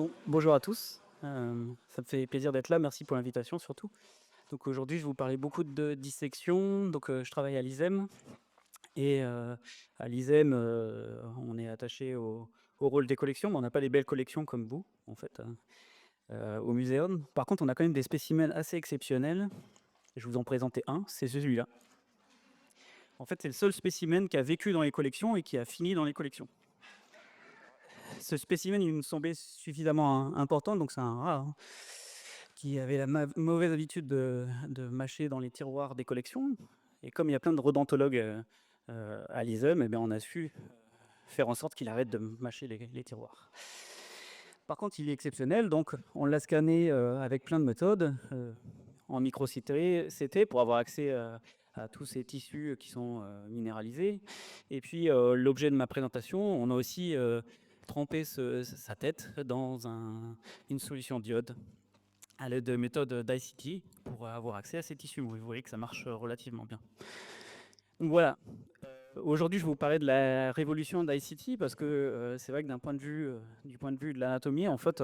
Bon, bonjour à tous. Ça me fait plaisir d'être là. Merci pour l'invitation surtout. Donc aujourd'hui, je vais vous parler beaucoup de dissection. Donc je travaille à l'ISEM et à l'ISEM, on est attaché au rôle des collections, mais on n'a pas des belles collections comme vous en fait au muséum. Par contre, on a quand même des spécimens assez exceptionnels. Je vais vous en présenter un, c'est celui-là. En fait, c'est le seul spécimen qui a vécu dans les collections et qui a fini dans les collections. Ce spécimen, il me semblait suffisamment important, donc c'est un rat, hein, qui avait la mauvaise habitude de mâcher dans les tiroirs des collections. Et comme il y a plein de rodentologues à l'ISEM, eh bien, on a su faire en sorte qu'il arrête de mâcher les tiroirs. Par contre, il est exceptionnel, donc on l'a scanné avec plein de méthodes, en micro-CT pour avoir accès à tous ces tissus qui sont minéralisés. Et puis, l'objet de ma présentation, on a aussi tremper sa tête dans une solution d'iode à l'aide de méthodes d'ICT pour avoir accès à ces tissus. Vous voyez que ça marche relativement bien. Donc voilà. Aujourd'hui, je vais vous parler de la révolution d'ICT parce que c'est vrai que du point de vue de l'anatomie, en fait,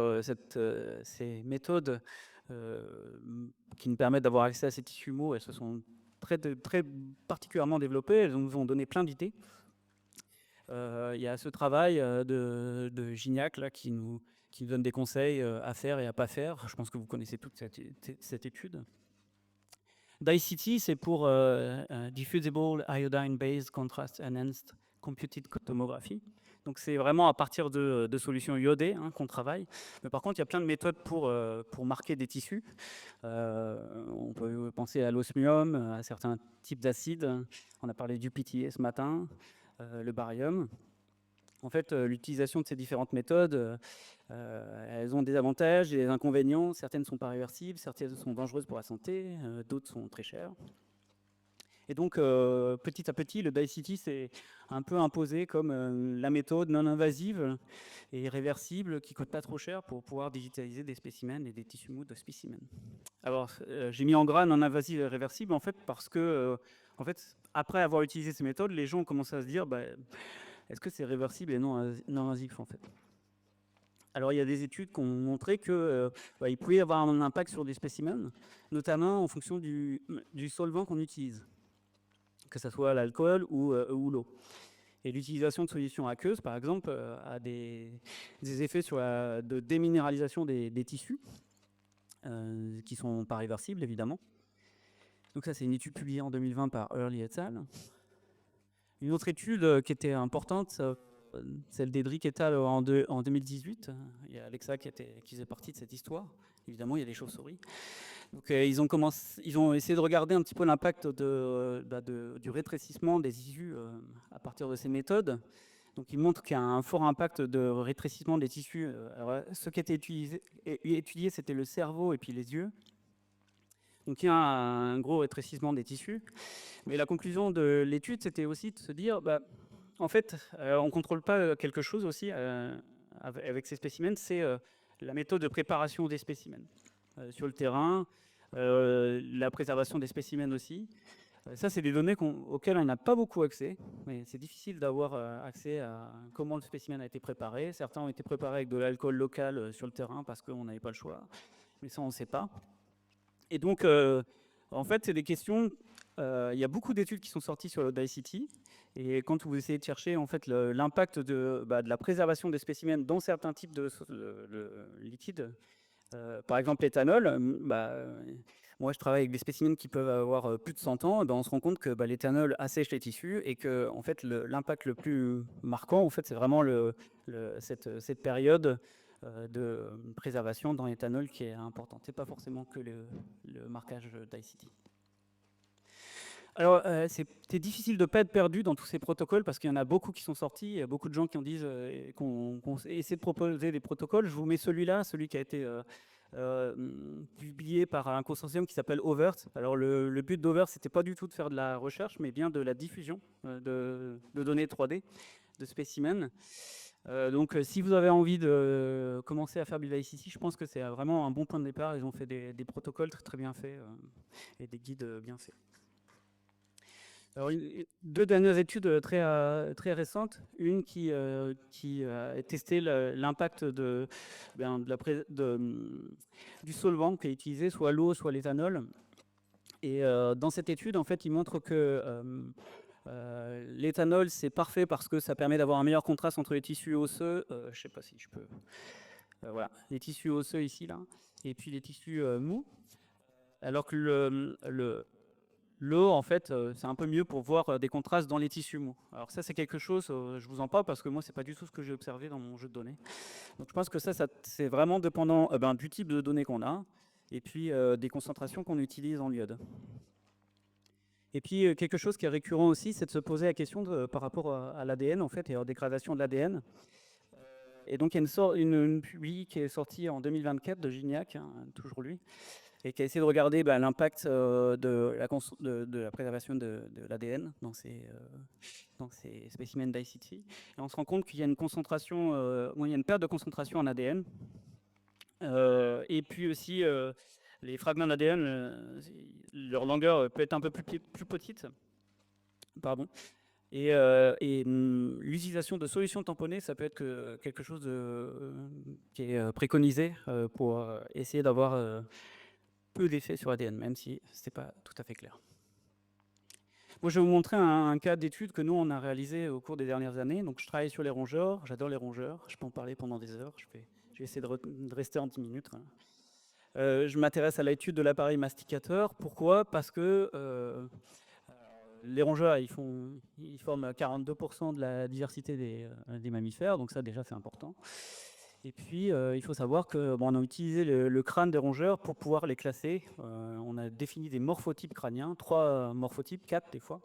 ces méthodes qui nous permettent d'avoir accès à ces tissus mous, elles se sont très particulièrement développées. Elles nous ont donné plein d'idées. Il y a ce travail de Gignac là, qui nous donne des conseils à faire et à pas faire. Je pense que vous connaissez toute cette étude. DICT, c'est pour Diffusible Iodine Based Contrast Enhanced Computed Tomography. Donc c'est vraiment à partir de solutions iodées qu'on travaille. Mais par contre, il y a plein de méthodes pour marquer des tissus. On peut penser à l'osmium, à certains types d'acides. On a parlé du PTA ce matin, le barium. En fait, l'utilisation de ces différentes méthodes, elles ont des avantages et des inconvénients. Certaines ne sont pas réversibles, certaines sont dangereuses pour la santé, d'autres sont très chères. Et donc, petit à petit, le DICT s'est un peu imposé comme la méthode non invasive et réversible qui ne coûte pas trop cher pour pouvoir digitaliser des spécimens et des tissus mous de spécimens. Alors, j'ai mis en gras non invasive et réversible en fait parce que, en fait, après avoir utilisé ces méthodes, les gens ont commencé à se dire, est-ce que c'est réversible et non invasif en fait? Alors, il y a des études qui ont montré qu'il pouvait y avoir un impact sur des spécimens, notamment en fonction du solvant qu'on utilise, que ce soit l'alcool ou l'eau. Et l'utilisation de solutions aqueuses, par exemple, a des effets sur la déminéralisation des tissus, qui ne sont pas réversibles, évidemment. Donc ça, c'est une étude publiée en 2020 par Early et al. Une autre étude qui était importante, celle d'Edric et al. En 2018. Il y a Alexa qui faisait partie de cette histoire. Évidemment, il y a des chauves-souris. Donc, ils ont essayé de regarder un petit peu l'impact du rétrécissement des tissus à partir de ces méthodes. Donc, ils montrent qu'il y a un fort impact de rétrécissement des tissus. Alors, ce qui était étudié, c'était le cerveau et puis les yeux. Donc, il y a un gros rétrécissement des tissus. Mais la conclusion de l'étude, c'était aussi de se dire, en fait, on ne contrôle pas quelque chose aussi avec ces spécimens, c'est la méthode de préparation des spécimens sur le terrain, la préservation des spécimens aussi. Ça, c'est des données auxquelles on n'a pas beaucoup accès, mais c'est difficile d'avoir accès à comment le spécimen a été préparé. Certains ont été préparés avec de l'alcool local sur le terrain parce qu'on n'avait pas le choix, mais ça, on ne sait pas. Et donc, en fait, c'est des questions. Il y a beaucoup d'études qui sont sorties sur le DICT, et quand vous essayez de chercher en fait l'impact de la préservation des spécimens dans certains types de liquides, par exemple l'éthanol, moi je travaille avec des spécimens qui peuvent avoir plus de 100 ans, on se rend compte que l'éthanol assèche les tissus et que en fait l'impact le plus marquant en fait c'est vraiment cette période de préservation dans l'éthanol qui est importante. C'est pas forcément que le marquage d'ICT. Alors, c'est difficile de ne pas être perdu dans tous ces protocoles parce qu'il y en a beaucoup qui sont sortis. Il y a beaucoup de gens qui disent qu'on essaie de proposer des protocoles. Je vous mets celui-là, celui qui a été publié par un consortium qui s'appelle OVERT. Alors, le but d'OVERT, c'était pas du tout de faire de la recherche, mais bien de la diffusion de données 3D, de spécimens. Donc, si vous avez envie de commencer à faire du ICT, je pense que c'est vraiment un bon point de départ. Ils ont fait des protocoles très bien faits et des guides bien faits. Alors, deux dernières études très récentes. Une qui a testé l'impact du solvant qui est utilisé, soit l'eau, soit l'éthanol. Et dans cette étude, en fait, il montre que l'éthanol, c'est parfait parce que ça permet d'avoir un meilleur contraste entre les tissus osseux. Je ne sais pas si je peux. Voilà, les tissus osseux ici, là, et puis les tissus mous. Alors que l'eau, en fait, c'est un peu mieux pour voir des contrastes dans les tissus mous. Alors ça, c'est quelque chose, je vous en parle parce que moi, c'est pas du tout ce que j'ai observé dans mon jeu de données. Donc je pense que ça c'est vraiment dépendant du type de données qu'on a et puis des concentrations qu'on utilise en iode. Et puis quelque chose qui est récurrent aussi, c'est de se poser la question par rapport à l'ADN, en fait, et à la dégradation de l'ADN. Et donc il y a une publi qui est sortie en 2024 de Gignac, hein, toujours lui, et qui a essayé de regarder l'impact de la préservation de l'ADN dans ces spécimens d'ICT. Et on se rend compte qu'il y a une concentration, il y a une perte de concentration en ADN. Et puis aussi, les fragments d'ADN, leur longueur peut être un peu plus petite. Pardon. Et l'utilisation de solutions tamponnées, ça peut être quelque chose qui est préconisé pour essayer d'avoir peu d'effet sur l'ADN, même si ce n'est pas tout à fait clair. Moi, je vais vous montrer un cas d'étude que nous, on a réalisé au cours des dernières années. Donc, je travaille sur les rongeurs, j'adore les rongeurs, je peux en parler pendant des heures, je vais essayer de rester en 10 minutes. Je m'intéresse à l'étude de l'appareil masticateur. Pourquoi? Parce que les rongeurs, ils forment 42% de la diversité des mammifères, donc ça déjà c'est important. Et puis il faut savoir qu'on a utilisé le crâne des rongeurs pour pouvoir les classer. On a défini des morphotypes crâniens, 3 morphotypes, 4 des fois.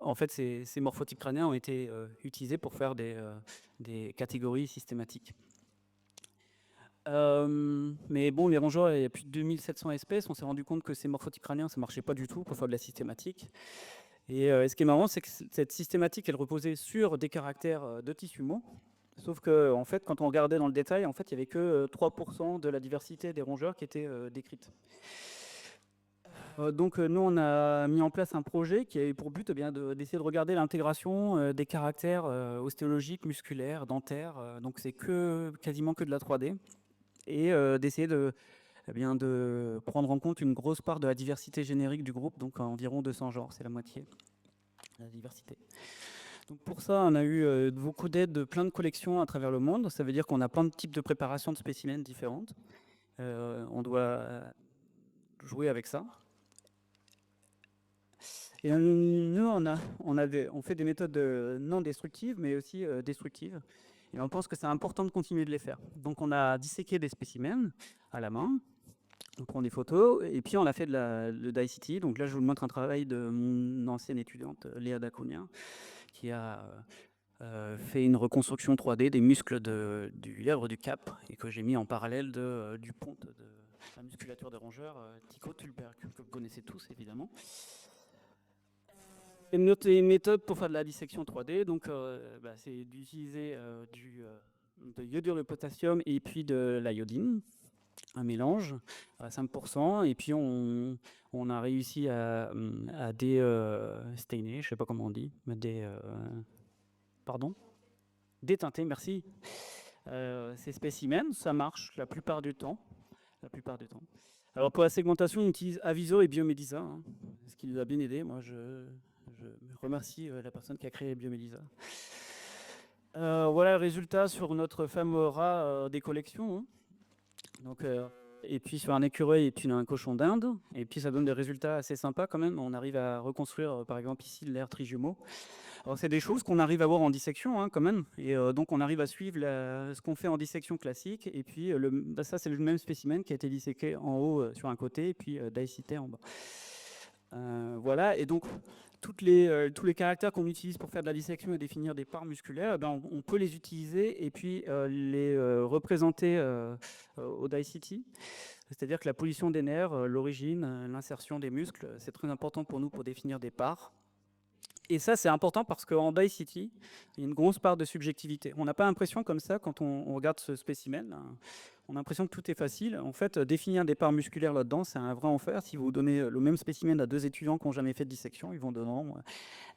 En fait, ces morphotypes crâniens ont été utilisés pour faire des catégories systématiques. Mais bon, les rongeurs, il y a plus de 2700 espèces. On s'est rendu compte que ces morphotypes crâniens, ça marchait pas du tout pour faire de la systématique. Et ce qui est marrant, c'est que cette systématique, elle reposait sur des caractères de tissus mous. Sauf que, en fait, quand on regardait dans le détail, en fait, il n'y avait que 3% de la diversité des rongeurs qui était décrite. Donc, nous, on a mis en place un projet qui avait pour but d'essayer de regarder l'intégration des caractères ostéologiques, musculaires, dentaires. Donc, c'est quasiment que de la 3D. Et d'essayer de prendre en compte une grosse part de la diversité générique du groupe, donc environ 200 genres, c'est la moitié de la diversité. Donc pour ça, on a eu beaucoup d'aides de plein de collections à travers le monde. Ça veut dire qu'on a plein de types de préparation de spécimens différentes. On doit jouer avec ça. Et nous, on fait des méthodes non destructives, mais aussi destructives. Et on pense que c'est important de continuer de les faire. Donc on a disséqué des spécimens à la main, on prend des photos, et puis on a fait de l'ICT. Donc là, je vous montre un travail de mon ancienne étudiante, Léa Daconia, qui a fait une reconstruction 3D des muscles du lièvre du Cap, et que j'ai mis en parallèle du ponte de la musculature des rongeurs, Tycho Tulberg, que vous connaissez tous évidemment. Une méthode pour faire de la dissection 3D, donc c'est d'utiliser de l'iodure de potassium et puis de l'iodine, un mélange à 5%, et puis on a réussi à désteiner, je ne sais pas comment on dit, déteinter, merci, ces spécimens. Ça marche la plupart du temps. Alors pour la segmentation, on utilise Aviso et Biomedisa, hein, ce qui nous a bien aidé. Moi, je remercie la personne qui a créé Biomedisa. Voilà le résultat sur notre fameux rat des collections. Hein. Donc, et puis sur un écureuil et puis un cochon d'Inde. Et puis ça donne des résultats assez sympas quand même. On arrive à reconstruire par exemple ici l'air trijumeau. Alors c'est des choses qu'on arrive à voir en dissection hein, quand même. Et donc on arrive à suivre ce qu'on fait en dissection classique. Et puis ça c'est le même spécimen qui a été disséqué en haut sur un côté et puis dicité en bas. Voilà, et donc tous les caractères qu'on utilise pour faire de la dissection et définir des parts musculaires, on peut les utiliser et puis les représenter au DICT. C'est-à-dire que la position des nerfs, l'origine, l'insertion des muscles, c'est très important pour nous pour définir des parts. Et ça, c'est important parce qu'en Dicity, il y a une grosse part de subjectivité. On n'a pas l'impression comme ça, quand on regarde ce spécimen, on a l'impression que tout est facile. En fait, définir des parts musculaires là-dedans, c'est un vrai enfer. Si vous donnez le même spécimen à 2 étudiants qui n'ont jamais fait de dissection, ils vont donner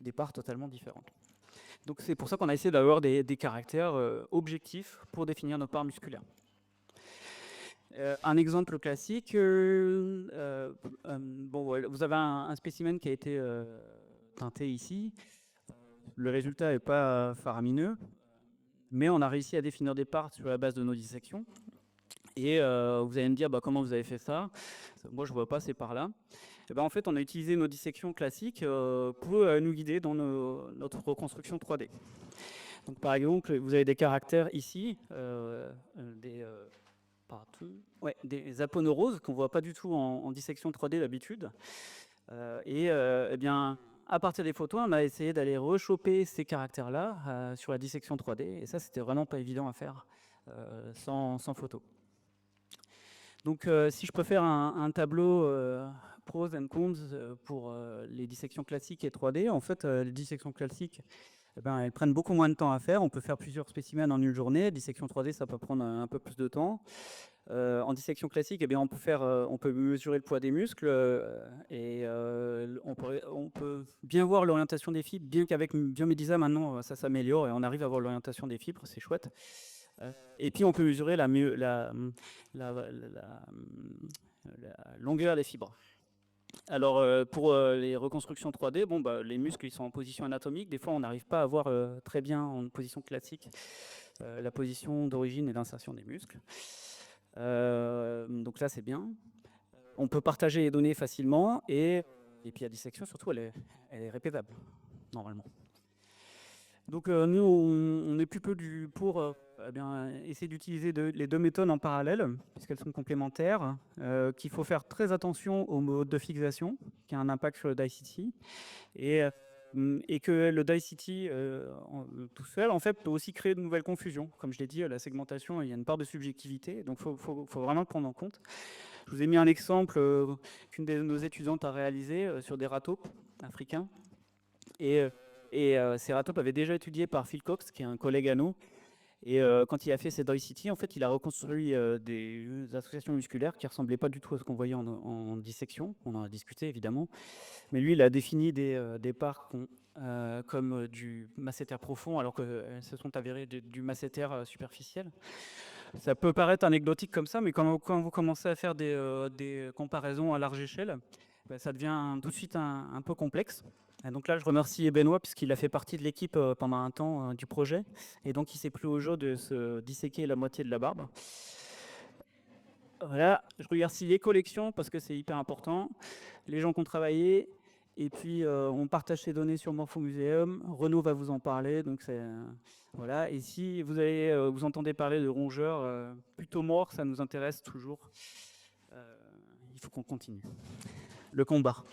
des parts totalement différentes. Donc c'est pour ça qu'on a essayé d'avoir des caractères objectifs pour définir nos parts musculaires. Un exemple classique, bon, vous avez un spécimen qui a été teinté ici. Le résultat n'est pas faramineux, mais on a réussi à définir des parts sur la base de nos dissections. Et vous allez me dire, comment vous avez fait ça? Moi, je ne vois pas ces parts-là. Et en fait, on a utilisé nos dissections classiques pour nous guider dans notre reconstruction 3D. Donc, par exemple, vous avez des caractères ici, des aponeuroses qu'on ne voit pas du tout en dissection 3D d'habitude. Eh bien, à partir des photos, on a essayé d'aller rechoper ces caractères-là sur la dissection 3D. Et ça, c'était vraiment pas évident à faire sans photo. Donc, si je peux faire un tableau pros and cons pour les dissections classiques et 3D, en fait, les dissections classiques, elles prennent beaucoup moins de temps à faire. On peut faire plusieurs spécimens en une journée. Dissection 3D, ça peut prendre un peu plus de temps. En dissection classique, on peut mesurer le poids des muscles et on peut bien voir l'orientation des fibres, bien qu'avec Biomedisa maintenant ça s'améliore et on arrive à voir l'orientation des fibres, c'est chouette. Et puis on peut mesurer la longueur des fibres. Alors pour les reconstructions 3D, les muscles ils sont en position anatomique. Des fois on n'arrive pas à voir très bien en position classique la position d'origine et d'insertion des muscles. Donc là c'est bien. On peut partager les données facilement et puis la dissection surtout elle est répétable normalement. Donc nous on est plutôt pour essayer d'utiliser les deux méthodes en parallèle puisqu'elles sont complémentaires, qu'il faut faire très attention au mode de fixation qui a un impact sur le Dicity et que le Dicity tout seul en fait peut aussi créer de nouvelles confusions. Comme je l'ai dit, la segmentation, il y a une part de subjectivité, donc faut vraiment le prendre en compte. Je vous ai mis un exemple qu'une de nos étudiantes a réalisé sur des ratopes africains. Et ces ratopes avaient déjà été étudiés par Phil Cox, qui est un collègue à nous. Et quand il a fait cette Dicity, en fait, il a reconstruit des associations musculaires qui ne ressemblaient pas du tout à ce qu'on voyait en dissection. On en a discuté, évidemment. Mais lui, il a défini des parts comme du masséter profond, alors qu'elles se sont avérées du masséter superficiel. Ça peut paraître anecdotique comme ça, mais quand vous commencez à faire des comparaisons à large échelle, ça devient tout de suite un peu complexe. Et donc là, je remercie Benoît puisqu'il a fait partie de l'équipe pendant un temps du projet. Et donc, il s'est pris au jeu de se disséquer la moitié de la barbe. Voilà, je remercie les collections parce que c'est hyper important, les gens qui ont travaillé. Et puis, on partage ces données sur Morphomuseum. Renaud va vous en parler. Donc voilà. Et si vous entendez parler de rongeurs plutôt morts, ça nous intéresse toujours. Il faut qu'on continue le combat.